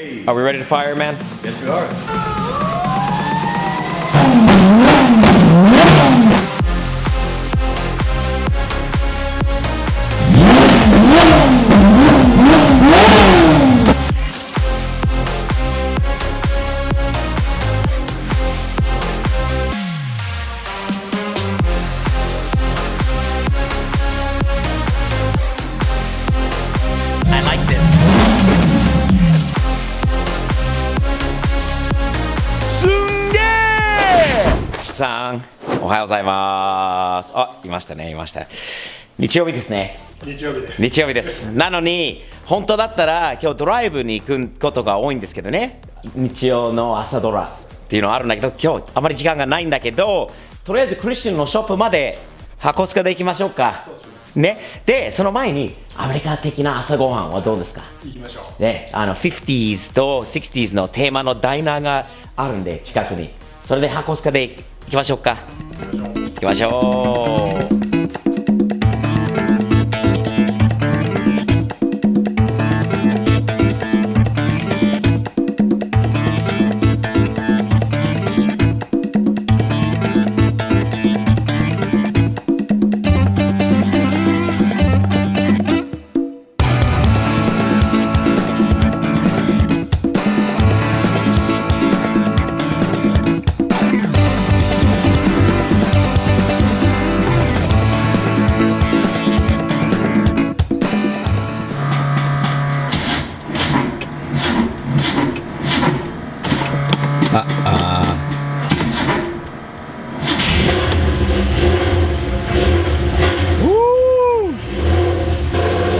Hey. Are we ready to fire, man? Yes, we are. I like this. すんげーさん、おはようございます。あ、いましたね、いました。日曜日ですね。日曜日です。日曜日です。なのに、本当だったら今日ドライブに行くことが多いんですけどね。日曜の朝ドラっていうのはあるんだけど、今日あまり時間がないんだけど、とりあえずクリスチャンのショップまで箱須賀で行きましょうか。ね。で、その前にアメリカ的な朝ごはんはどうですか？行きましょう。ね、50s と 60s のテーマのダイナーがあるんで、近くに。それで箱須賀で行きましょうか。行きましょう。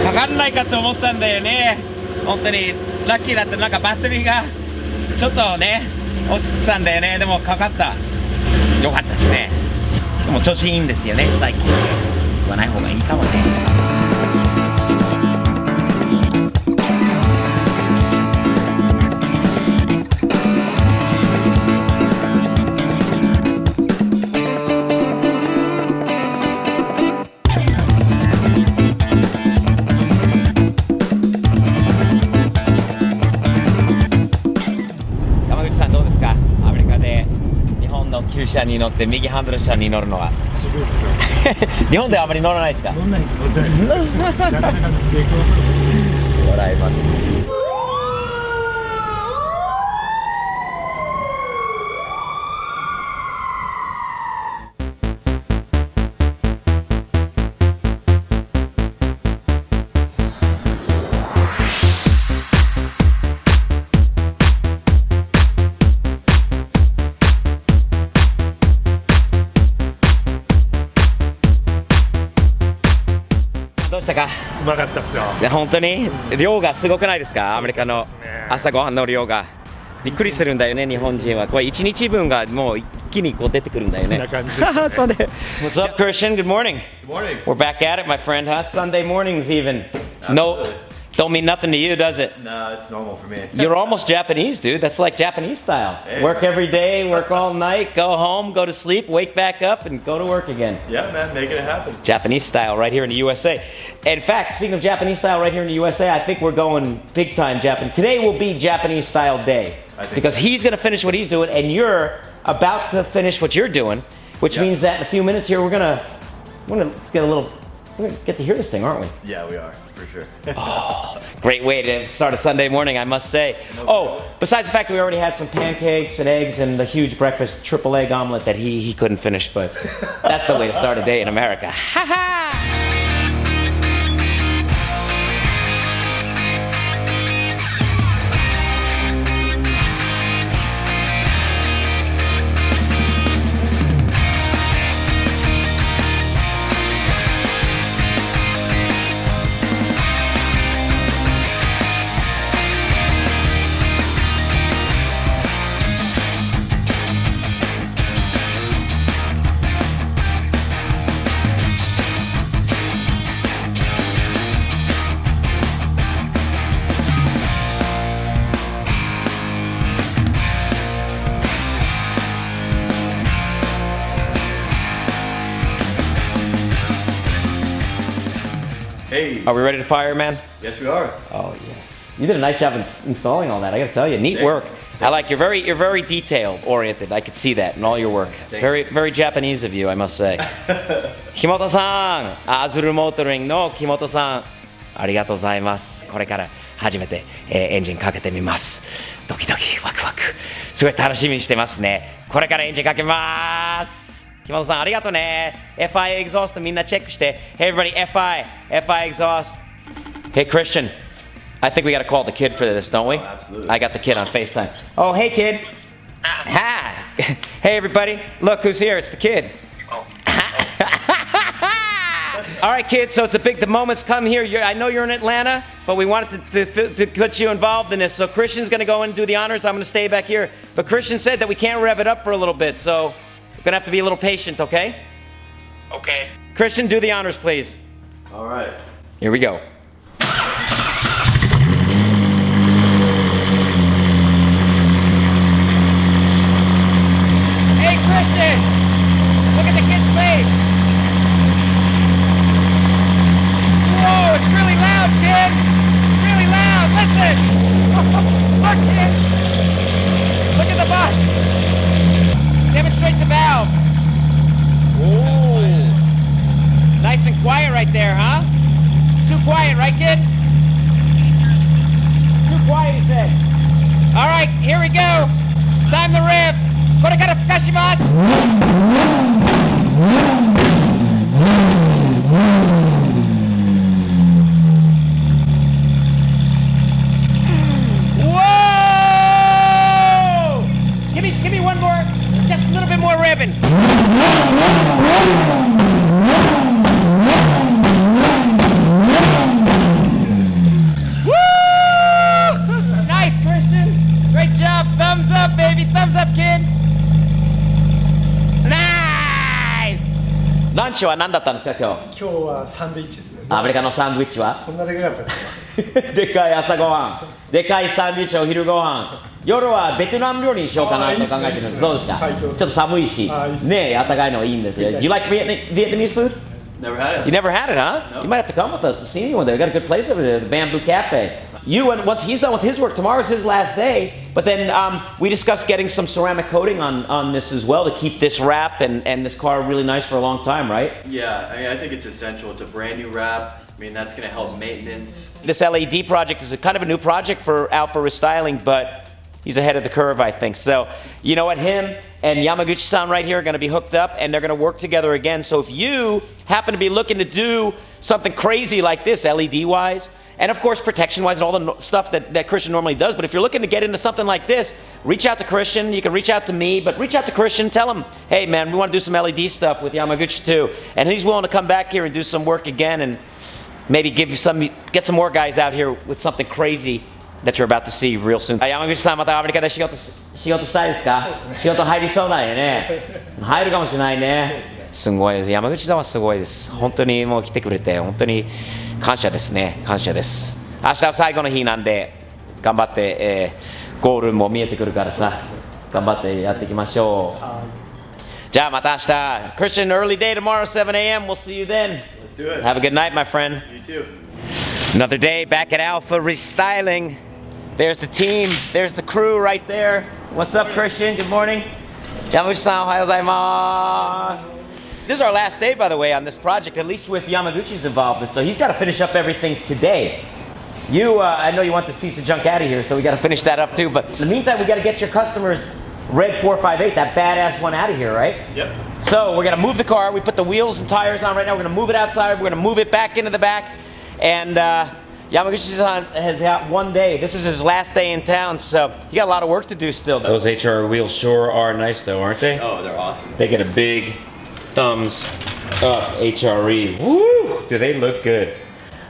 かかんないかと思ったんだよね。本当にラッキーだった。なんかバッテリーがちょっとね落ちてたんだよね。でもかかった。よかったですね。でも調子いいんですよね、最近。言わない方がいいかもね。山口さんどうですか？アメリカで日本の旧車に乗って右ハンドル車に乗るのは。渋いですよ。日本ではあまり乗らないですか？乗んないです、乗んないです。なかなか出来笑います。どうしたか？うまかったっすよ。いや本当に量がすごくないですか？アメリカの朝ごはんの量がびっくりするんだよね。日本人はこれ1日分がもう一気にこう出てくるんだよね。こんな感じですね。Sunday. What's up, Christian? Good morning. Good morning. We're back at it, my friend, huh? Sunday mornings even. No, don't mean nothing to you, does it? Nah, it's normal for me. You're almost Japanese, dude. That's like Japanese style. Hey, Work man. every day, work all night, go home, go to sleep, wake back up, and go to work again. Yeah, man, making it happen. Japanese style right here in the USA. In fact, speaking of Japanese style right here in the USA, I think we're going big time Japanese. Today will be Japanese style day because he's going to finish what he's doing and you're about to finish what you're doing, which Yeah. means that in a few minutes here we're going to get to hear this thing, aren't we? Yeah, we are, for sure. Great way to start a Sunday morning, I must say. Oh, besides the fact that we already had some pancakes and eggs and the huge breakfast triple egg omelet that he couldn't finish, but that's the way to start a day in America. Ha ha! Hey. Are we ready to fire, man? Yes, we are. Oh, yes. You did a nice job installing all that. I got to tell you, neat work. I like you're very detail oriented. I could see that in all your work. Very Japanese of you, I must say. 木本さん、アズルモータリングの木本さん、ありがとうございます。これから初めて、エンジンかけてみます。ドキドキワクワク。すごい楽しみにしてますね。これからエンジンかけます。木本さんありがとうね。FI exhaust みんなチェックして。Hey everybody, FI exhaust. Hey Christian. I think we got to call the kid for this, don't we? Oh, absolutely. I got the kid on FaceTime. Oh, hey, kid. Hi. Hey, everybody. Look who's here. It's the kid. Oh. All right, kid. So the moment's come here. I know you're in Atlanta, but we wanted to put you involved in this. So Christian's going to go and do the honors. I'm going to stay back here. But Christian said that we can't rev it up for a little bit, so we're going to have to be a little patient, okay? Okay. Christian, do the honors, please. All right. Here we go. Hey, Christian! Look at the kid's face! Whoa, it's really loud, kid! Really loud! Listen! Look, kid! Look at the bus! Demonstrate the valve. Ooh. Nice and quiet right there, huh? Too quiet, right, kid? Too quiet, he said. All right, here we go. Time to rev. これから吹かします。Whoa! Give me one more, just a little bit more revving. Woo! Nice, Christian. Great job. Thumbs up, baby. Thumbs up, kid. Nice! ランチは何だったんですか、今日。今日はサンドイッチですね。アメリカのサンドイッチはこんなでかかったですか。でかい朝ごはん、でかいサンドイッチお昼ごはん、夜はベトナム料理にしようかなと考えてるんです。どうですか？最高ですちょっと寒いし、いいっすねえ、暖かいのいいんですよ。Do you like Vietnamese food? Never had it. You never had it, huh? No. You might have to come with us to see me one day. We got a good place over there, the Bamboo Cafe. You and once he's done with his work, tomorrow's his last day. But then we discussed getting some ceramic coating on this as well to keep this wrap and this car really nice for a long time, right? Yeah, I mean, I think it's essential. It's a brand new wrap. I mean, that's gonna help maintenance. This LED project is a kind of a new project for Alpha Restyling, but he's ahead of the curve, I think. So, you know what? Him and Yamaguchi-san right here are going to be hooked up, and they're going to work together again. So if you happen to be looking to do something crazy like this, LED-wise, and of course protection-wise and all the stuff that Christian normally does, but if you're looking to get into something like this, reach out to Christian. You can reach out to me, but reach out to Christian. Tell him, hey, man, we want to do some LED stuff with Yamaguchi too. And he's willing to come back here and do some work again and maybe get some more guys out here with something crazy that you're about to see real soon. 山口さんまたアメリカで仕事したいですか？仕事入りそうだよね。入るかもしれないね。すごいです。山口さんはすごいです。本当にもう来てくれて本当に感謝ですね。感謝です。明日は最後の日なんで頑張って、ゴールも見えてくるからさ、頑張ってやっていきましょう。じゃあまた明日。Christian, early day tomorrow, 7 a.m. We'll see you then. Let's do it. Have a good night, my friend. You too. Another day back at Alpha Restyling. There's the team. There's the crew right there. What's up, Christian? Good morning. Yamaguchi-san, ohayou gozaimasu. This is our last day, by the way, on this project, at least with Yamaguchi's involvement. So he's got to finish up everything today. I know you want this piece of junk out of here, so we got to finish that up too. But in the meantime, we got to get your customers Red 458, that badass one out of here, right? Yep. So we're going to move the car. We put the wheels and tires on right now. We're going to move it outside. We're going to move it back into the back. And Yamaguchi-san has got one day. This is his last day in town, so he got a lot of work to do still. Those HR wheels sure are nice, though, aren't they? Oh, they're awesome. They get a big thumbs up, HRE. Woo! Do they look good?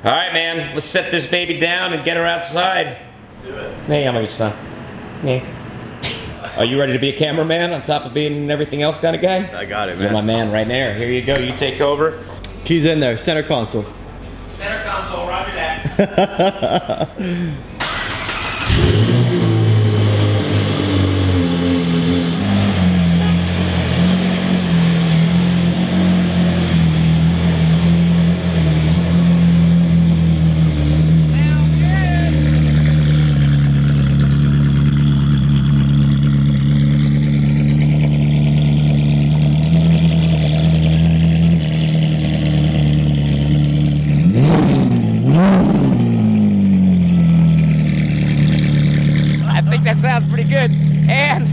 All right, man. Let's set this baby down and get her outside. Let's do it. Hey, Yamaguchi-san. Hey. Are you ready to be a cameraman on top of being everything else kind of guy? I got it, You're my man. man right there. Here you go. You take over. Keys in there, center console. Center console, roger that. think that sounds pretty good. And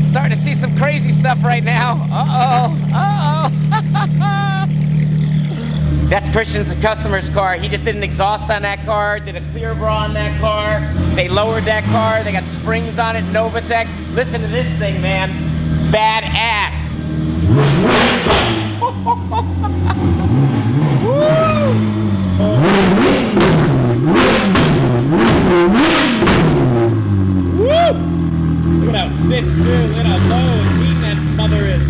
starting to see some crazy stuff right now. That's Christian's customer's car. He just did an exhaust on that car, did a clear bra on that car. They lowered that car. They got springs on it, Novatex. Listen to this thing, man. It's badass. Look at how it sits, dude. Look at how low and clean that mother is.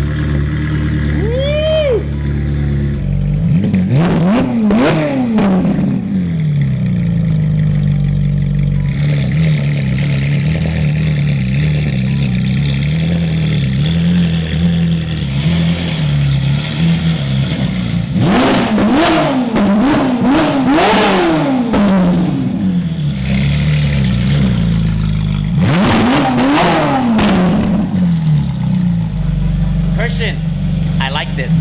Christian, I like this.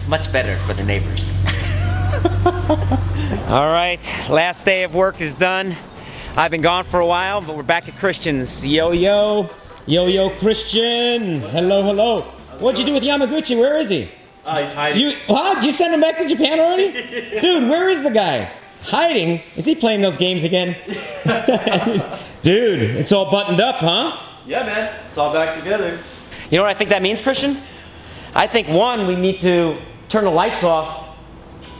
Much better for the neighbors. All right, last day of work is done. I've been gone for a while, but we're back at Christian's. Yo, Christian. Hello. What'd you do with Yamaguchi? Where is he? He's hiding. Did you send him back to Japan already? Dude, where is the guy? Hiding? Is he playing those games again? Dude, it's all buttoned up, huh? Yeah, man. It's all back together. You know what I think that means, Christian? I think, one, we need to turn the lights off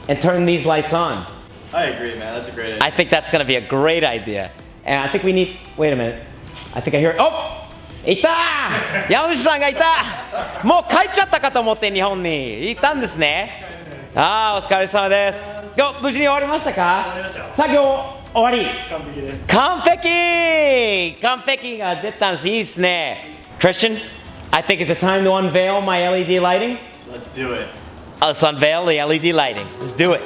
and turn these lights on. I agree, man. That's a great idea. I think that's gonna be a great idea. And I think we need, wait a minute. I think I hear,いたー山口さんがいたもう帰っちゃったかと思って日本にいたんですねお疲れ様です無事に終わりましたか作業終わり完璧が出たんですいいですね Christian, I think it's a time to unveil my LED lighting. Let's do it. Let's unveil the LED lighting. Let's do it.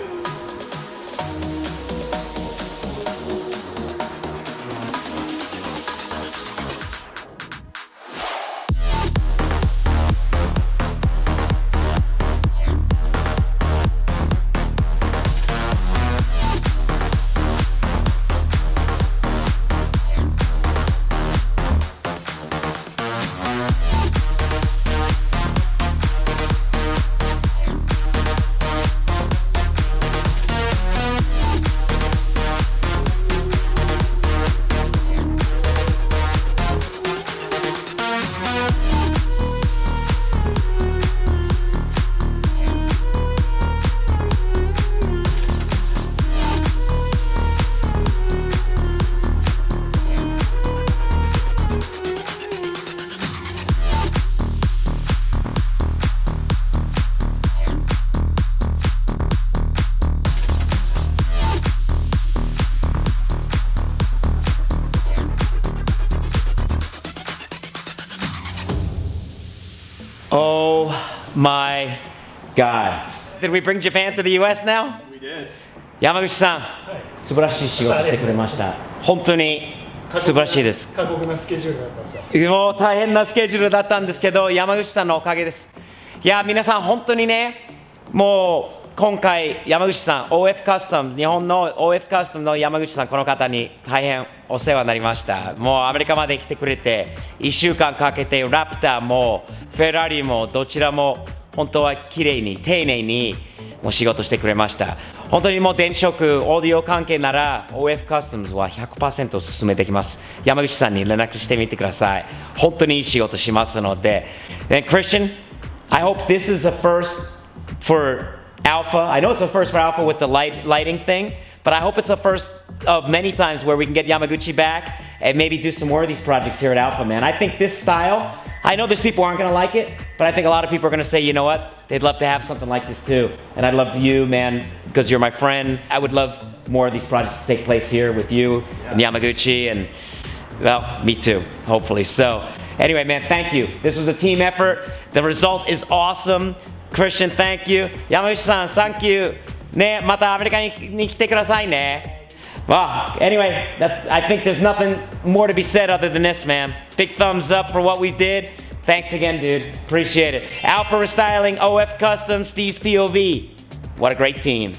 Oh my God. Did we bring Japan to the US now? We did. 山口さん、素晴らしい仕事してくれました。本当に素晴らしいです。過酷なスケジュールだったんですよ。もう大変なスケジュールだったんですけど、山口さんのおかげです。いや、皆さん本当にね、もう今回山口さん、OF カスタム、日本の OF カスタムの山口さん、この方に大変お世話になりました。もうアメリカまで来てくれて、1週間かけてラプターもフェラーリもどちらも本当は綺麗に丁寧にもう仕事してくれました。本当にもう電子色、オーディオ関係なら OF カスタムズは 100% お勧めできます。山口さんに連絡してみてください。本当にいい仕事しますので。And Christian, I hope this is the first for Alpha. I know it's the first for Alpha with the lighting thing, but I hope it's the first of many times where we can get Yamaguchi back and maybe do some more of these projects here at Alpha, man. I think this style, I know there's people who aren't going to like it, but I think a lot of people are going to say, you know what, they'd love to have something like this too. And I'd love you, man, because you're my friend. I would love more of these projects to take place here with you and Yamaguchi, and well, me too, hopefully. So anyway, man, thank you. This was a team effort. The result is awesome. Christian, thank you. 山口さん、thank you. ね、またアメリカに来てくださいね。Well, anyway, I think there's nothing more to be said other than this, man. Big thumbs up for what we did. Thanks again, dude. Appreciate it. Alpha Restyling, OF Customs, Steve's POV. What a great team.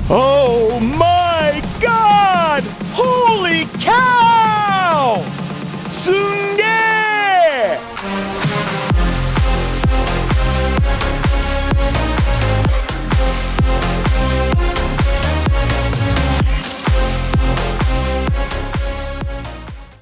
Oh